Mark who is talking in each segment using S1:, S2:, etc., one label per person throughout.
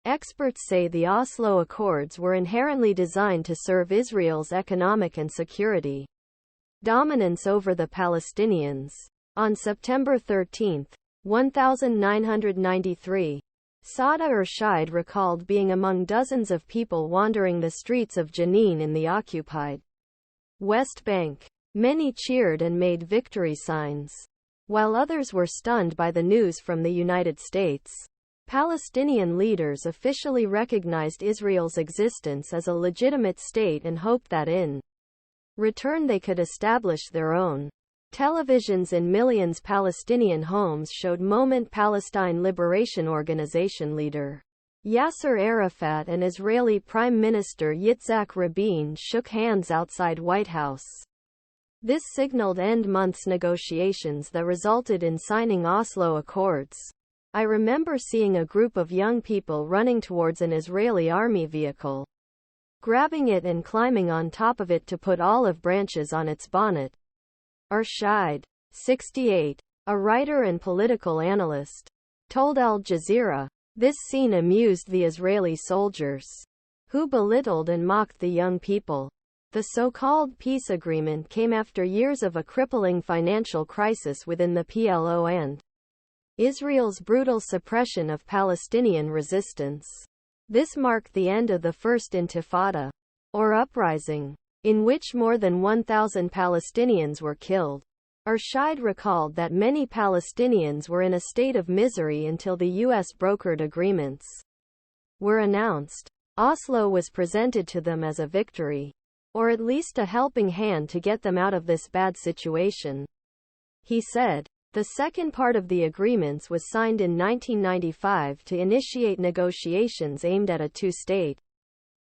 S1: Experts say the Oslo Accords were inherently designed to serve Israel's economic and security dominance over the Palestinians. On September 13, 1993, Saadeh Ersheid recalled being among dozens of people wandering the streets of Jenin in the occupied West Bank. Many cheered and made victory signs, while others were stunned by the news from the United States. Palestinian leaders officially recognized Israel's existence as a legitimate state and hoped that in return they could establish their own. Televisions in millions Palestinian homes showed moment Palestine Liberation Organization leader Yasser Arafat and Israeli Prime Minister Yitzhak Rabin shook hands outside White House. This signaled end-months negotiations that resulted in signing Oslo Accords. I remember seeing a group of young people running towards an Israeli army vehicle, grabbing it and climbing on top of it to put olive branches on its bonnet. Ersheid, 68, a writer and political analyst, told Al Jazeera, "This scene amused the Israeli soldiers, who belittled and mocked the young people." The so-called peace agreement came after years of a crippling financial crisis within the PLO and Israel's brutal suppression of Palestinian resistance. This marked the end of the first Intifada, or uprising, in which more than 1,000 Palestinians were killed. Ersheid recalled that many Palestinians were in a state of misery until the U.S. brokered agreements were announced. Oslo was presented to them as a victory, or at least a helping hand to get them out of this bad situation. He said, the second part of the agreements was signed in 1995 to initiate negotiations aimed at a two-state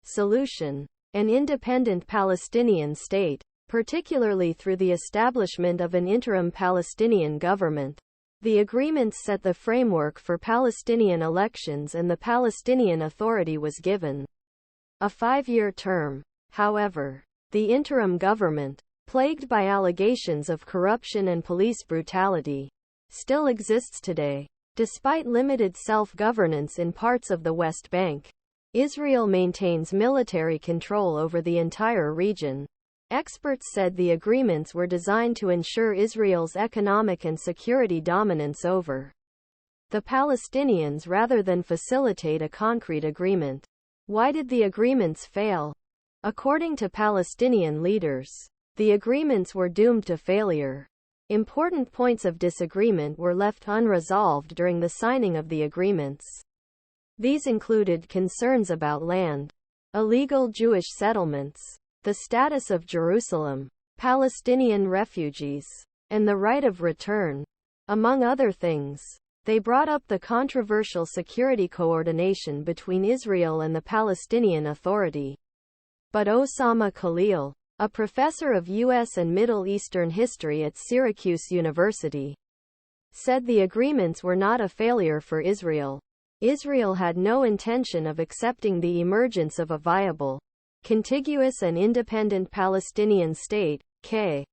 S1: solution. An independent Palestinian state, particularly through the establishment of an interim Palestinian government. The agreements set the framework for Palestinian elections and the Palestinian Authority was given a 5-year term. However, the interim government, plagued by allegations of corruption and police brutality, still exists today. Despite limited self-governance in parts of the West Bank, Israel maintains military control over the entire region. Experts said the agreements were designed to ensure Israel's economic and security dominance over the Palestinians rather than facilitate a concrete agreement. Why did the agreements fail? According to Palestinian leaders, the agreements were doomed to failure. Important points of disagreement were left unresolved during the signing of the agreements. These included concerns about land, illegal Jewish settlements, the status of Jerusalem, Palestinian refugees, and the right of return. Among other things, they brought up the controversial security coordination between Israel and the Palestinian Authority. But Osamah Khalil, a professor of U.S. and Middle Eastern history at Syracuse University, said the agreements were not a failure for Israel. Israel had no intention of accepting the emergence of a viable, contiguous and independent Palestinian state, k.